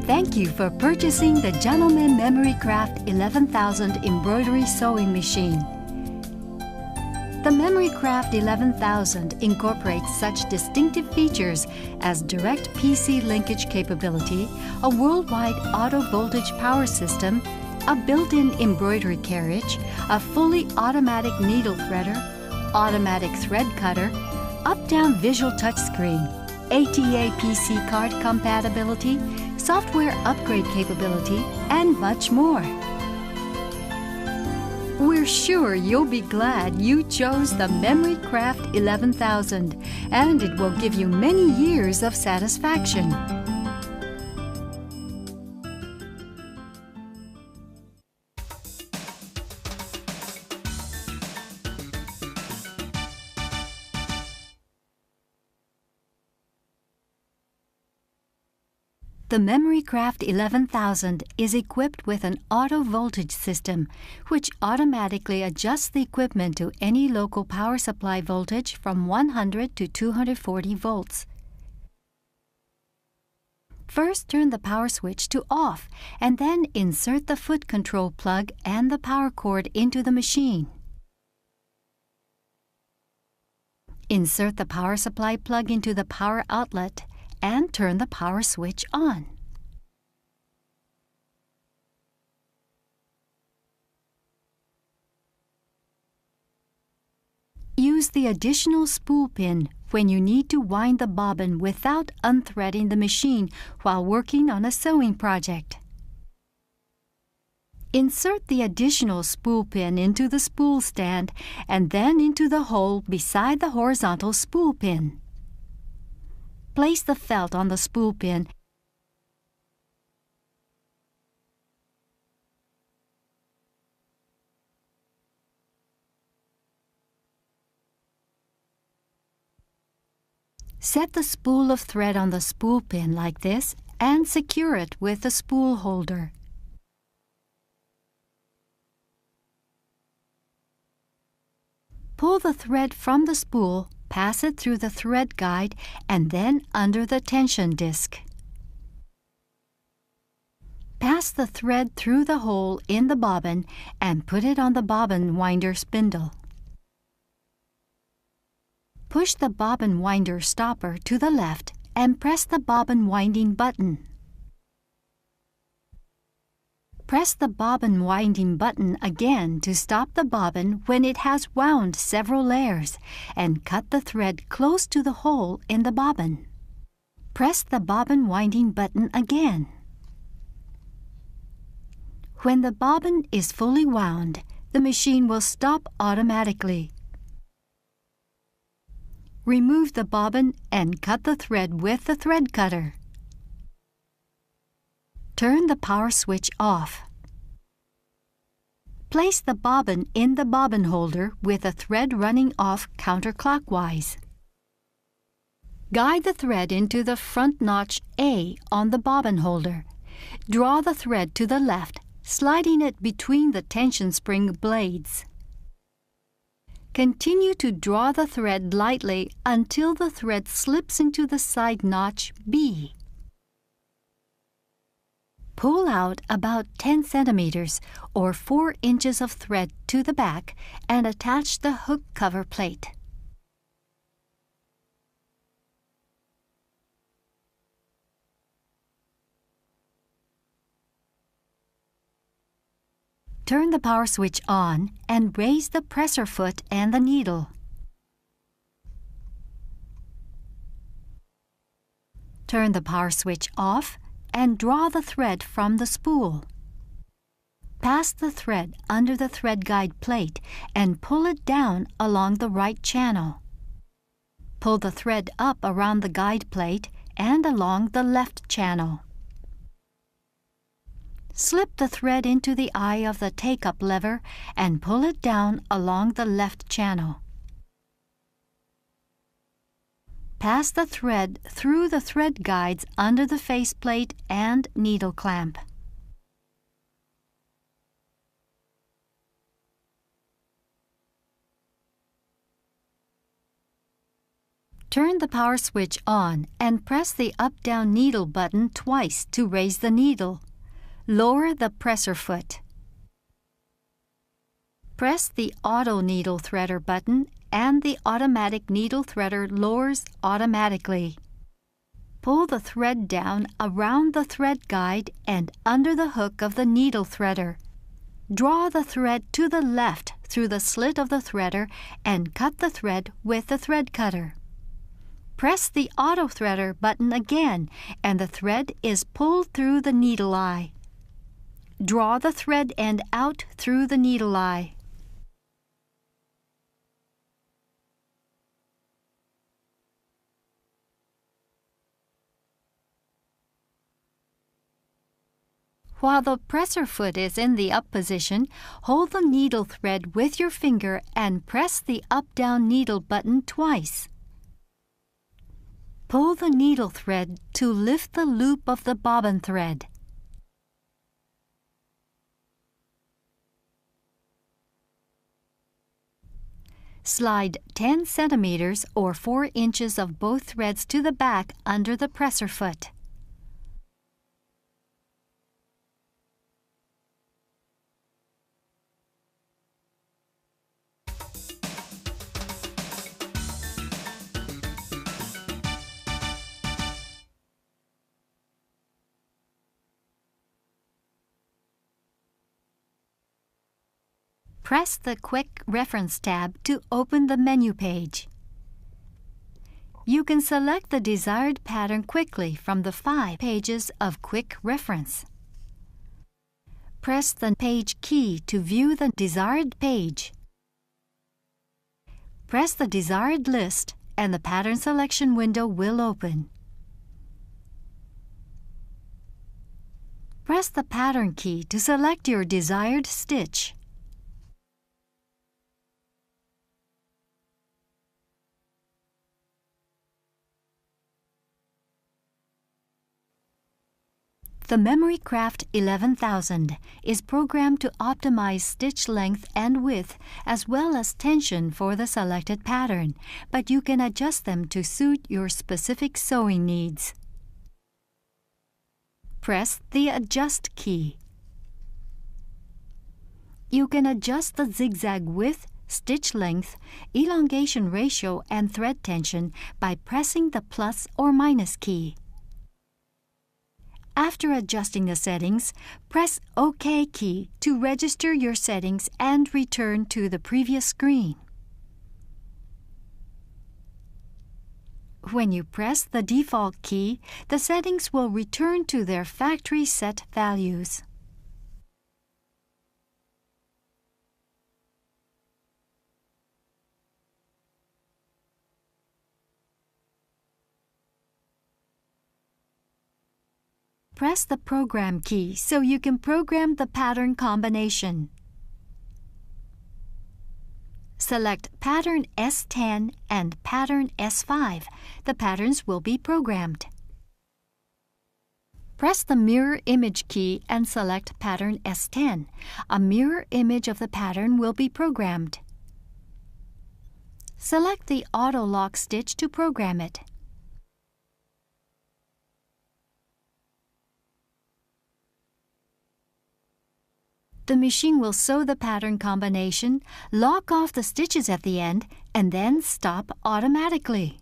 Thank you for purchasing the Janome Memory Craft 11,000 embroidery sewing machine. The Memory Craft 11,000 incorporates such distinctive features as direct PC linkage capability, a worldwide auto voltage power system, a built-in embroidery carriage, a fully automatic needle threader, automatic thread cutter, up-down visual touchscreen, ATA PC card compatibility, software upgrade capability, and much more. We're sure you'll be glad you chose the Memory Craft 11,000, and it will give you many years of satisfaction. The Memory Craft 11,000 is equipped with an auto voltage system, which automatically adjusts the equipment to any local power supply voltage from 100 to 240 volts. First, turn the power switch to off, and then insert the foot control plug and the power cord into the machine. Insert the power supply plug into the power outlet and turn the power switch on. Use the additional spool pin when you need to wind the bobbin without unthreading the machine while working on a sewing project. Insert the additional spool pin into the spool stand and then into the hole beside the horizontal spool pin. Place the felt on the spool pin Set the spool of thread on the spool pin like this and secure it with the spool holder. Pull the thread from the spool, pass it through the thread guide, and then under the tension disc. Pass the thread through the hole in the bobbin and put it on the bobbin winder spindle. Push the bobbin winder stopper to the left and press the bobbin winding button. Press the bobbin winding button again to stop the bobbin when it has wound several layers, and cut the thread close to the hole in the bobbin. Press the bobbin winding button again. When the bobbin is fully wound, the machine will stop automatically. Remove the bobbin and cut the thread with the thread cutter. Turn the power switch off. Place the bobbin in the bobbin holder with the thread running off counterclockwise. Guide the thread into the front notch A on the bobbin holder. Draw the thread to the left, sliding it between the tension spring blades. Continue to draw the thread lightly until the thread slips into the side notch B. Pull out about 10 centimeters or 4 inches of thread to the back and attach the hook cover plate. Turn the power switch on and raise the presser foot and the needle. Turn the power switch off and draw the thread from the spool. Pass the thread under the thread guide plate and pull it down along the right channel. Pull the thread up around the guide plate and along the left channel. Slip the thread into the eye of the take-up lever and pull it down along the left channel. Pass the thread through the thread guides under the faceplate and needle clamp. Turn the power switch on and press the up-down needle button twice to raise the needle. Lower the presser foot. Press the auto needle threader button and the automatic needle threader lowers automatically. Pull the thread down around the thread guide and under the hook of the needle threader. Draw the thread to the left through the slit of the threader and cut the thread with the thread cutter. Press the auto threader button again and the thread is pulled through the needle eye. Draw the thread end out through the needle eye. While the presser foot is in the up position, hold the needle thread with your finger and press the up-down needle button twice. Pull the needle thread to lift the loop of the bobbin thread. Slide 10 centimeters or 4 inches of both threads to the back under the presser foot. Press the Quick Reference tab to open the menu page. You can select the desired pattern quickly from the 5 pages of Quick Reference. Press the Page key to view the desired page. Press the desired list and the pattern selection window will open. Press the Pattern key to select your desired stitch. The Memory Craft 11,000 is programmed to optimize stitch length and width as well as tension for the selected pattern, but you can adjust them to suit your specific sewing needs. Press the Adjust key. You can adjust the zigzag width, stitch length, elongation ratio, and thread tension by pressing the plus or minus key. After adjusting the settings, press OK key to register your settings and return to the previous screen. When you press the default key, the settings will return to their factory set values. Press the Program key so you can program the pattern combination. Select Pattern S10 and Pattern S5. The patterns will be programmed. Press the Mirror Image key and select Pattern S10. A mirror image of the pattern will be programmed. Select the Auto Lock stitch to program it. The machine will sew the pattern combination, lock off the stitches at the end, and then stop automatically.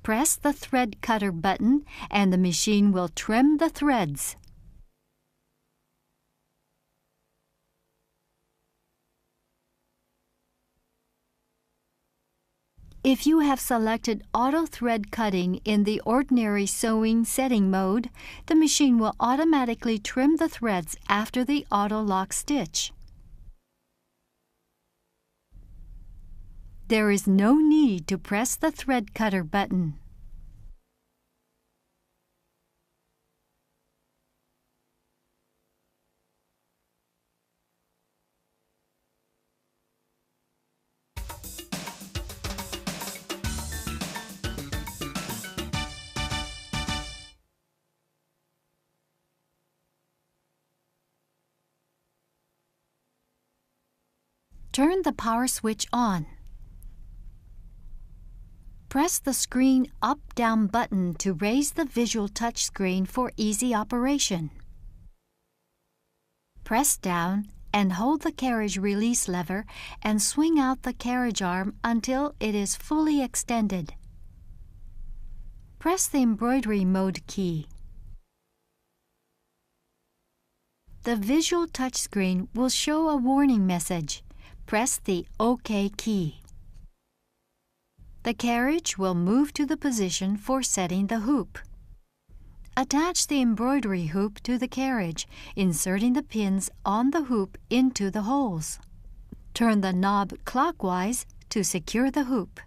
Press the thread cutter button and the machine will trim the threads. If you have selected auto thread cutting in the ordinary sewing setting mode, the machine will automatically trim the threads after the auto lock stitch. There is no need to press the thread cutter button. Turn the power switch on. Press the Screen Up-Down button to raise the visual touchscreen for easy operation. Press down and hold the carriage release lever and swing out the carriage arm until it is fully extended. Press the Embroidery Mode key. The visual touchscreen will show a warning message. Press the OK key. The carriage will move to the position for setting the hoop. Attach the embroidery hoop to the carriage, inserting the pins on the hoop into the holes. Turn the knob clockwise to secure the hoop.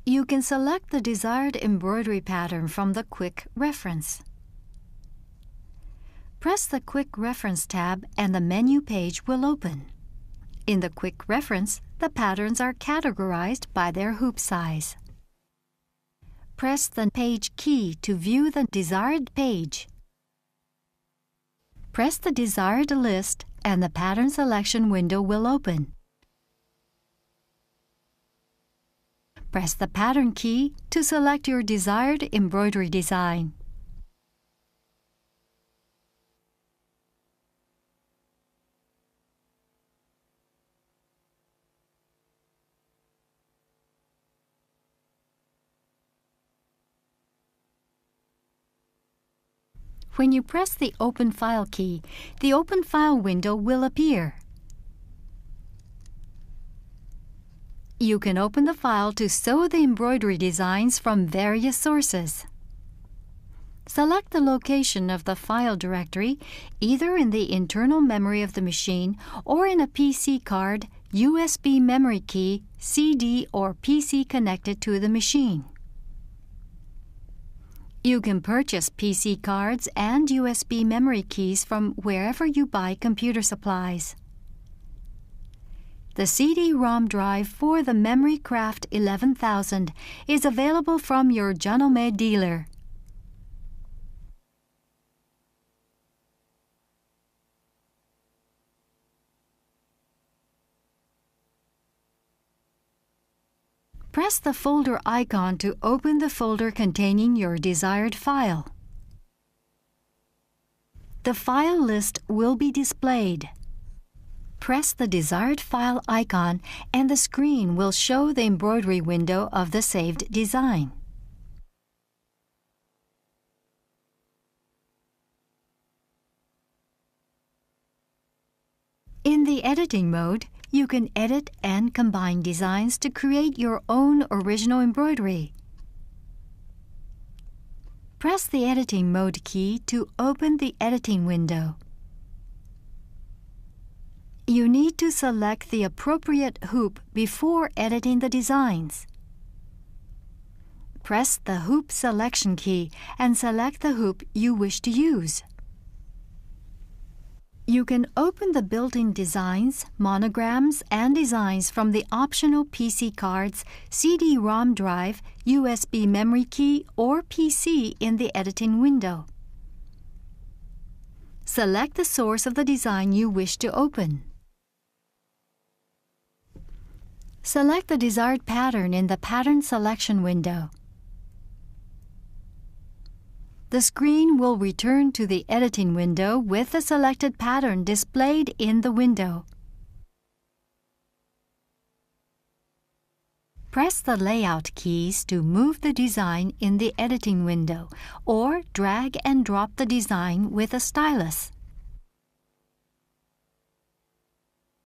You can select the desired embroidery pattern from the Quick Reference. Press the Quick Reference tab and the menu page will open. In the Quick Reference, the patterns are categorized by their hoop size. Press the Page key to view the desired page. Press the desired list and the pattern selection window will open. Press the Pattern key to select your desired embroidery design. When you press the Open File key, the Open File window will appear. You can open the file to sew the embroidery designs from various sources. Select the location of the file directory, either in the internal memory of the machine or in a PC card, USB memory key, CD, or PC connected to the machine. You can purchase PC cards and USB memory keys from wherever you buy computer supplies. The CD-ROM drive for the MemoryCraft 11000 is available from your Janome dealer. Press the folder icon to open the folder containing your desired file. The file list will be displayed. Press the desired file icon and the screen will show the embroidery window of the saved design. In the editing mode, you can edit and combine designs to create your own original embroidery. Press the Editing Mode key to open the editing window. You need to select the appropriate hoop before editing the designs. Press the Hoop Selection key and select the hoop you wish to use. You can open the built-in designs, monograms, and designs from the optional PC cards, CD-ROM drive, USB memory key, or PC in the editing window. Select the source of the design you wish to open. Select the desired pattern in the Pattern Selection window. The screen will return to the editing window with the selected pattern displayed in the window. Press the Layout keys to move the design in the editing window, or drag and drop the design with a stylus.